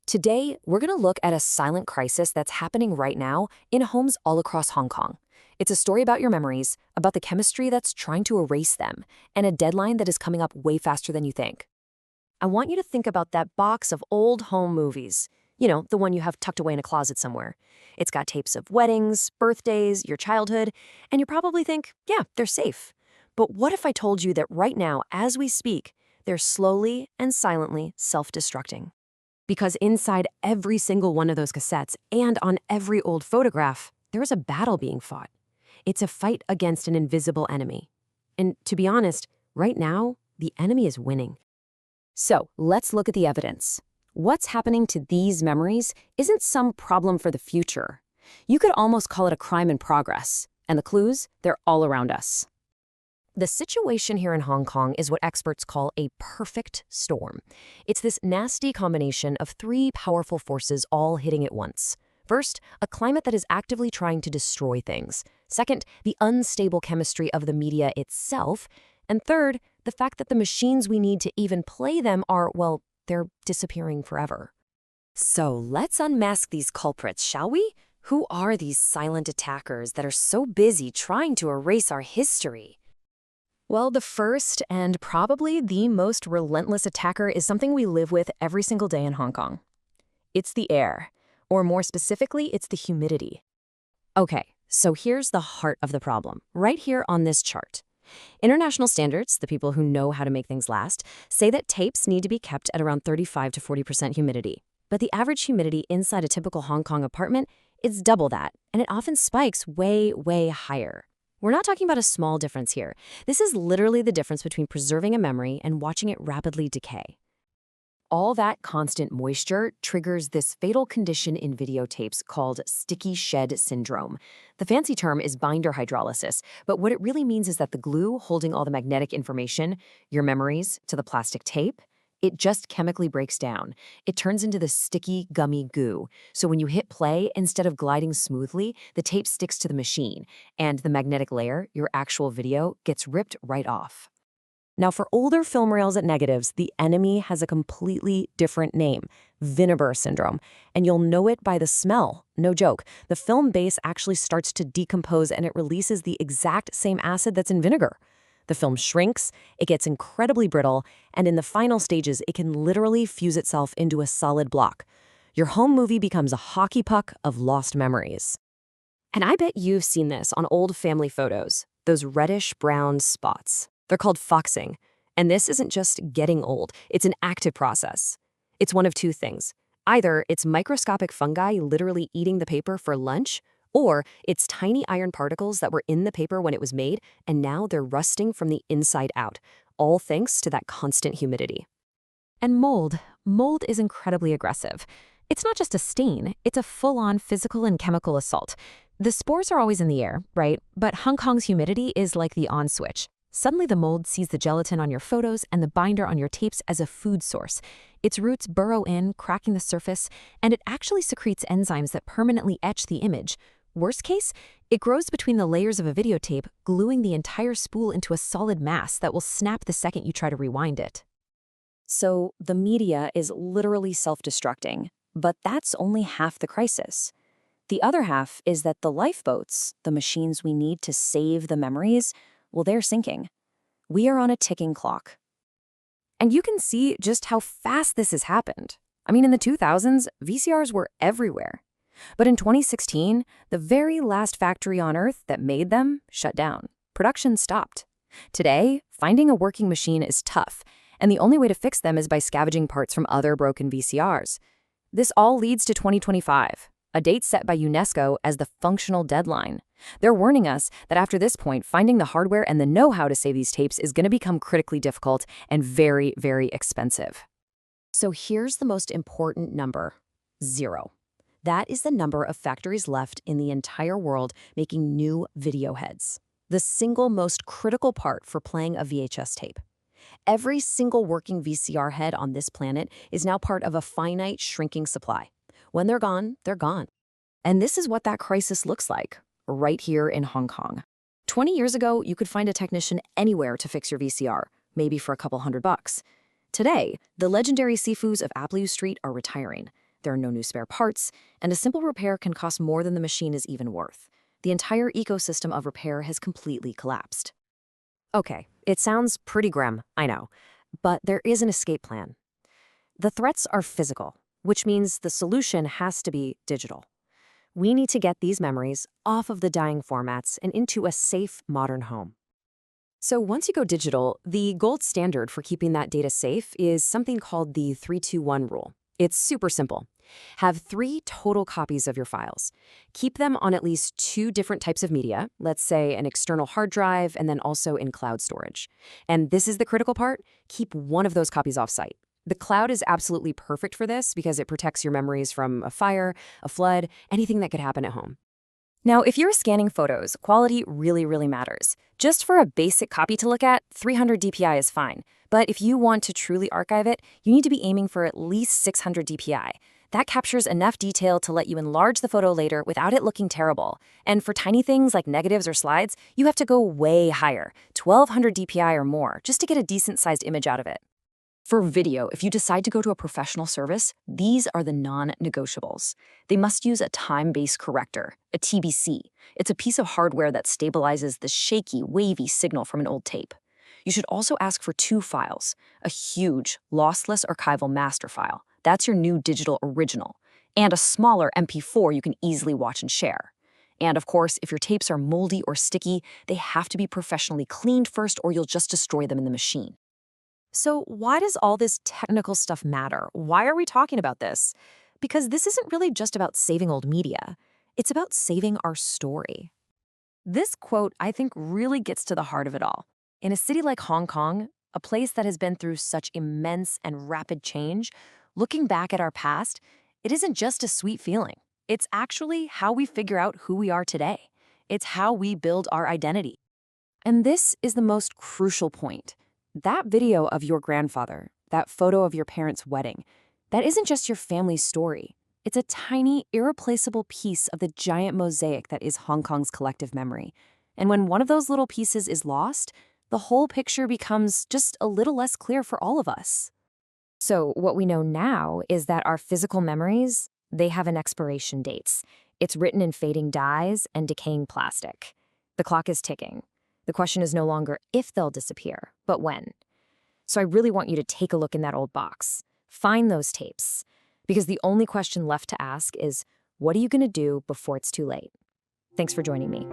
Today, we're going to look at a silent crisis that's happening right now in homes all across Hong Kong. It's a story about your memories, about the chemistry that's trying to erase them, and a deadline that is coming up way faster than you think. I want you to think about that box of old home movies. You know, the one you have tucked away in a closet somewhere. It's got tapes of weddings, birthdays, your childhood, and you probably think, yeah, they're safe. But what if I told you that right now, as we speak, they're slowly and silently self-destructing? Because inside every single one of those cassettes and on every old photograph, there is a battle being fought. It's a fight against an invisible enemy. And to be honest, right now, the enemy is winning. So let's look at the evidence. What's happening to these memories isn't some problem for the future. You could almost call it a crime in progress. And the clues, they're all around us. The situation here in Hong Kong is what experts call a perfect storm. It's this nasty combination of three powerful forces all hitting at once. First, a climate that is actively trying to destroy things. Second, the unstable chemistry of the media itself. And third, the fact that the machines we need to even play them are, well, they're disappearing forever. So let's unmask these culprits, shall we? Who are these silent attackers that are so busy trying to erase our history? Well, the first and probably the most relentless attacker is something we live with every single day in Hong Kong. It's the air, or more specifically, it's the humidity. Okay, so here's the heart of the problem, right here on this chart. International standards, the people who know how to make things last, say that tapes need to be kept at around 35 to 40% humidity. But the average humidity inside a typical Hong Kong apartment is double that, and it often spikes way, way higher. We're not talking about a small difference here. This is literally the difference between preserving a memory and watching it rapidly decay. All that constant moisture triggers this fatal condition in videotapes called sticky shed syndrome. The fancy term is binder hydrolysis, but what it really means is that the glue holding all the magnetic information, your memories, to the plastic tape, it just chemically breaks down. It turns into this sticky, gummy goo. So when you hit play, instead of gliding smoothly, the tape sticks to the machine, and the magnetic layer, your actual video, gets ripped right off. Now, for older film reels at negatives, the enemy has a completely different name, Vinegar syndrome, and you'll know it by the smell. No joke. The film base actually starts to decompose, and it releases the exact same acid that's in vinegar. The film shrinks, it gets incredibly brittle, and in the final stages, it can literally fuse itself into a solid block. Your home movie becomes a hockey puck of lost memories. And I bet you've seen this on old family photos, those reddish-brown spots. They're called foxing. And this isn't just getting old, it's an active process. It's one of two things. Either it's microscopic fungi literally eating the paper for lunch, or it's tiny iron particles that were in the paper when it was made, and now they're rusting from the inside out, all thanks to that constant humidity. And mold. Mold is incredibly aggressive. It's not just a stain, it's a full-on physical and chemical assault. The spores are always in the air, right? But Hong Kong's humidity is like the on switch. Suddenly the mold sees the gelatin on your photos and the binder on your tapes as a food source. Its roots burrow in, cracking the surface, and it actually secretes enzymes that permanently etch the image. Worst case, it grows between the layers of a videotape, gluing the entire spool into a solid mass that will snap the second you try to rewind it. So the media is literally self-destructing, but that's only half the crisis. The other half is that the lifeboats, the machines we need to save the memories, well, they're sinking. We are on a ticking clock. And you can see just how fast this has happened. I mean, in the 2000s, VCRs were everywhere. But in 2016, the very last factory on Earth that made them shut down. Production stopped. Today, finding a working machine is tough, and the only way to fix them is by scavenging parts from other broken VCRs. This all leads to 2025, a date set by UNESCO as the functional deadline. They're warning us that after this point, finding the hardware and the know-how to save these tapes is going to become critically difficult and very, very expensive. So here's the most important number: 0. That is the number of factories left in the entire world making new video heads. The single most critical part for playing a VHS tape. Every single working VCR head on this planet is now part of a finite, shrinking supply. When they're gone, they're gone. And this is what that crisis looks like, right here in Hong Kong. 20 years ago, you could find a technician anywhere to fix your VCR, maybe for a couple $100. Today, the legendary Sifus of Apleu Street are retiring. there are no new spare parts, and a simple repair can cost more than the machine is even worth. The entire ecosystem of repair has completely collapsed. Okay, it sounds pretty grim, I know, but there is an escape plan. The threats are physical, which means the solution has to be digital. We need to get these memories off of the dying formats and into a safe, modern home. So once you go digital, the gold standard for keeping that data safe is something called the 3-2-1 rule. It's super simple. Have 3 total copies of your files. Keep them on at least 2 different types of media, let's say an external hard drive and then also in cloud storage. And this is the critical part, keep one of those copies offsite. The cloud is absolutely perfect for this because it protects your memories from a fire, a flood, anything that could happen at home. Now, if you're scanning photos, quality really matters. Just for a basic copy to look at, 300 dpi is fine. But if you want to truly archive it, you need to be aiming for at least 600 dpi. That captures enough detail to let you enlarge the photo later without it looking terrible. And for tiny things like negatives or slides, you have to go way higher, 1200 dpi or more, just to get a decent-sized image out of it. For video, if you decide to go to a professional service, these are the non-negotiables. They must use a time-based corrector, a TBC. It's a piece of hardware that stabilizes the shaky, wavy signal from an old tape. You should also ask for 2 files, a huge, lossless archival master file. That's your new digital original, and a smaller MP4 you can easily watch and share. And of course, if your tapes are moldy or sticky, they have to be professionally cleaned first or you'll just destroy them in the machine. So why does all this technical stuff matter? Why are we talking about this? Because this isn't really just about saving old media. It's about saving our story. This quote, I think, really gets to the heart of it all. In a city like Hong Kong, a place that has been through such immense and rapid change, looking back at our past, it isn't just a sweet feeling. It's actually how we figure out who we are today. It's how we build our identity. And this is the most crucial point. That video of your grandfather, that photo of your parents' wedding, that isn't just your family's story. It's a tiny, irreplaceable piece of the giant mosaic that is Hong Kong's collective memory. And when one of those little pieces is lost, the whole picture becomes just a little less clear for all of us. So what we know now is that our physical memories, they have an expiration dates. It's written in fading dyes and decaying plastic. The clock is ticking. The question is no longer if they'll disappear, but when. So I really want you to take a look in that old box. Find those tapes. Because the only question left to ask is, what are you going to do before it's too late? Thanks for joining me.